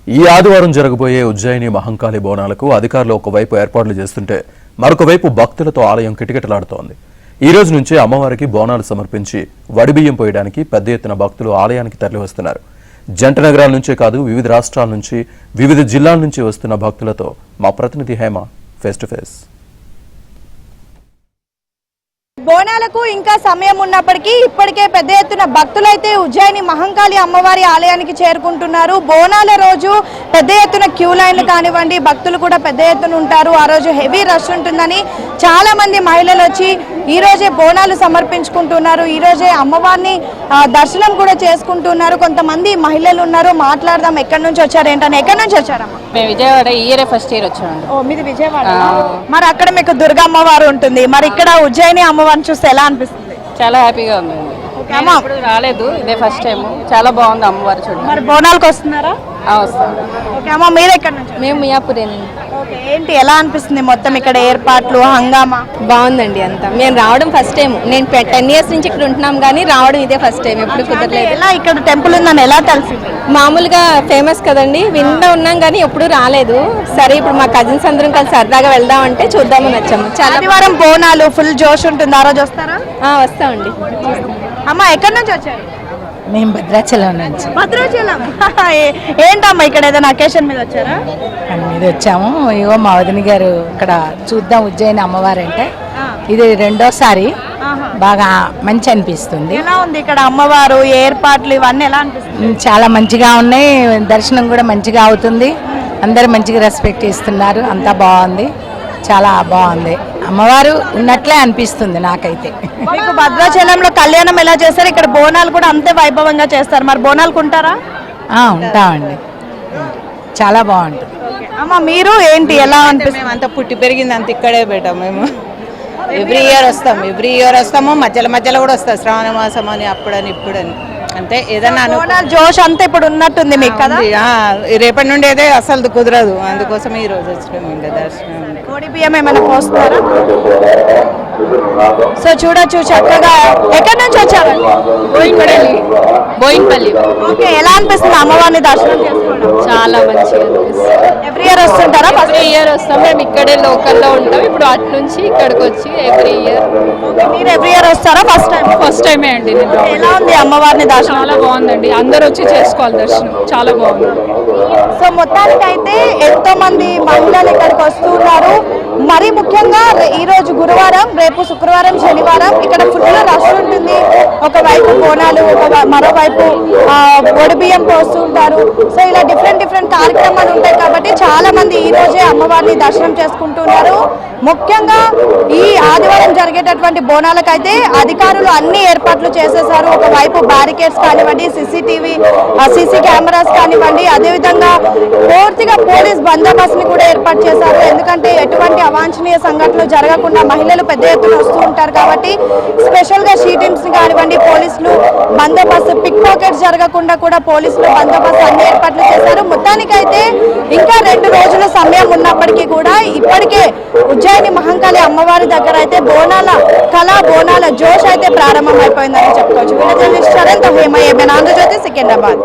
ఈ ఆదివారం జరగబోయే ఉజ్జయిని మహంకాళి బోనాలకు అధికారులు ఒకవైపు ఏర్పాట్లు చేస్తుంటే మరొక వైపు భక్తులతో ఆలయం కిటకిటలాడుతోంది. ఈ రోజు నుంచే అమ్మవారికి బోనాలు సమర్పించి వడిబియ్యం పోయడానికి పెద్ద ఎత్తున భక్తులు ఆలయానికి తరలివస్తున్నారు. జంట నగరాల నుంచే కాదు వివిధ రాష్ట్రాల నుంచి, వివిధ జిల్లాల నుంచి వస్తున్న భక్తులతో మా ప్రతినిధి హేమ ఫేస్ టు ఫేస్. బోనాలకు ఇంకా సమయం ఉన్నప్పటికీ ఇప్పటికే పెద్ద ఎత్తున భక్తులైతే ఉజ్జయిని మహంకాళి అమ్మవారి ఆలయానికి చేరుకుంటున్నారు. బోనాల రోజు పెద్ద ఎత్తున క్యూ లైన్లు కానివ్వండి, భక్తులు కూడా పెద్ద ఎత్తున ఉంటారు. ఆ రోజు హెవీ రష్ ఉంటుందని చాలా మంది మహిళలు వచ్చి ఈ రోజే బోనాలు సమర్పించుకుంటున్నారు. ఈ రోజే అమ్మవారిని దర్శనం కూడా చేసుకుంటున్నారు. కొంతమంది మహిళలు ఉన్నారు, మాట్లాడదాం. ఎక్కడి నుంచి వచ్చారు ఏంటని. ఎక్కడి నుంచి వచ్చారమ్మా? మేము విజయవాడ ఇయర్ ఫస్ట్ ఇయర్ వచ్చామండి. ఓ, మీది విజయవాడ. మరి అక్కడ మీకు దుర్గా అమ్మవారు ఉంటుంది, మరి ఇక్కడ ఉజ్జయిని అమ్మవారిని చూస్తే ఎలా అనిపిస్తుంది? చాలా హ్యాపీగా ఉందండి. ఇప్పుడు రాలేదు, ఇదే ఫస్ట్ టైం. చాలా బాగుంది అమ్మవారు చూడండి. మరి బోనాలకు వస్తున్నారా? వస్తాం. ఓకే అమ్మ, మీరు ఎక్కడి నుంచి? మేము మియాపూరేనండి. ఓకే, ఏంటి ఎలా అనిపిస్తుంది మొత్తం ఇక్కడ ఏర్పాట్లు, హంగామా? బాగుందండి అంతా. మేము రావడం ఫస్ట్ టైం. నేను 10 years నుంచి ఇక్కడ ఉంటున్నాం, కానీ రావడం ఇదే ఫస్ట్ టైం. ఎప్పుడు కుదరలేదు. ఎలా ఇక్కడ టెంపుల్ ఉందని ఎలా తెలిసింది? మామూలుగా ఫేమస్ కదండి, వింటూ ఉన్నాం కానీ ఎప్పుడు రాలేదు. సరే ఇప్పుడు మా కజిన్స్ అందరం కలిసి సరదాగా వెళ్దామంటే చూద్దామని వచ్చాము. చాలా ఆదివారం బోనాలు ఫుల్ జోష్ ఉంటుంది. ఆ రోజు వస్తారా? వస్తామండి. అమ్మ, ఎక్కడి నుంచి వచ్చారు? మేము భద్రాచలం నుంచి. భద్రాచలం. ఏంటమ్మా ఇక్కడ ఏదైనా అకేషన్ మీద వచ్చారా? పని మీద వచ్చాము. ఇగో మా వదిన గారు ఇక్కడ చూద్దాం ఉజ్జయిని అమ్మవారు అంటే ఇది రెండోసారి. బాగా మంచి అనిపిస్తుంది. ఎలా ఉంది ఇక్కడ అమ్మవారు ఏర్పాట్లు ఇవన్నీ ఎలా అనిపిస్తుంది? చాలా మంచిగా ఉన్నాయి. దర్శనం కూడా మంచిగా అవుతుంది. అందరు మంచిగా రెస్పెక్ట్ ఇస్తున్నారు. అంతా బాగుంది, చాలా బాగుంది. అమ్మవారు ఉన్నట్లే అనిపిస్తుంది నాకైతే. మీకు భద్రాచలంలో కళ్యాణం ఎలా చేస్తారు, ఇక్కడ బోనాలు కూడా అంతే వైభవంగా చేస్తారు. మరి బోనాలకు ఉంటారా? ఉంటామండి, చాలా బాగుంటుంది. అమ్మ, మీరు ఏంటి ఎలా అనిపిస్తుంది? మేము అంతా పుట్టి పెరిగింది అంత ఇక్కడే పెట్టాము. మేము ఎవ్రీ ఇయర్ వస్తాము. మధ్యలో కూడా వస్తాం. శ్రావణ మాసం అని అప్పుడని ఇప్పుడని అంతే. ఏదన్నా జోష్ అంతా ఇప్పుడు ఉన్నట్టుంది మీకు కదా? రేపటి నుండి అయితే అసలు కుదరదు. అందుకోసం ఈ రోజు వచ్చినాము ఇంకా దర్శనం. కోడి బియ్యం ఏమైనా పోస్తారా? సో చూడొచ్చు చక్కగా. ఎక్కడి నుంచి వచ్చారు? బోయిన్పల్లి. ఓకే, ఎలా అనిపిస్తుంది అమ్మవారిని దర్శనం చేసుకోవడం? చాలా మంచిగా అనిపిస్తుంది. ఎవ్రీ ఇయర్ వస్తుంటారా? ఎవ్రీ ఇయర్ వస్తాం. మేము ఇక్కడే లోకల్లో ఉంటాం. ఇప్పుడు అటు నుంచి ఇక్కడికి వచ్చి ఎవ్రీ ఇయర్. మీరు ఎవ్రీ ఇయర్ వస్తారా? ఫస్ట్ టైమే అండి. ఎలా ఉంది అమ్మవారిని దర్శనం? చాలా బాగుందండి. అందరు వచ్చి చేసుకోవాలి దర్శనం. చాలా బాగుంది. సో మొత్తానికి అయితే ఎంతో మంది మహిళలు ఇక్కడికి వస్తున్నారు. మరి ముఖ్యంగా ఈ రోజు గురువారం, రేపు శుక్రవారం, శనివారం ఇక్కడ ఫుల్ రష్ ఉంటుంది. ఒకవైపు బోనాలు, మరోవైపు ఒడిబియ్యం పోస్తుంటారు. సో ఇలా డిఫరెంట్ కార్యక్రమాలు ఉంటాయి కాబట్టి చాలా మంది ఈ రోజే అమ్మవారిని దర్శనం చేసుకుంటున్నారు. ముఖ్యంగా ఈ ఆదివారం జరిగేటటువంటి బోనాలకైతే అధికారులు అన్ని ఏర్పాట్లు చేసేశారు. ఒకవైపు బ్యారికేడ్స్ కానివ్వండి, సీసీ కెమెరాస్ కానివ్వండి, అదేవిధంగా పూర్తిగా పోలీస్ బందోబస్తుని కూడా ఏర్పాటు చేశారు. ఎందుకంటే ఎటువంటి అవాంఛనీయ సంఘటనలు జరగకుండా మహిళలు పెద్ద ఎత్తున వస్తూ ఉంటారు కాబట్టి స్పెషల్ గా షీటింగ్స్ కానివ్వండి, పోలీసులు బందోబస్తు, పిక్ పాకెట్స్ జరగకుండా కూడా పోలీసులు బందోబస్తు అన్ని ఏర్పాట్లు చేశారు. మొత్తానికైతే ఇంకా 2 రోజుల సమయం ఉన్నప్పటికీ కూడా ఇప్పటికే ఉజ్జయిని మహంకాళి అమ్మవారి దగ్గర అయితే బోనాల జోష్ అయితే ప్రారంభమైపోయిందని చెప్పుకోవచ్చు. Village journalist చరణ్తో Hema, Andhra Jyothi, Secunderabad.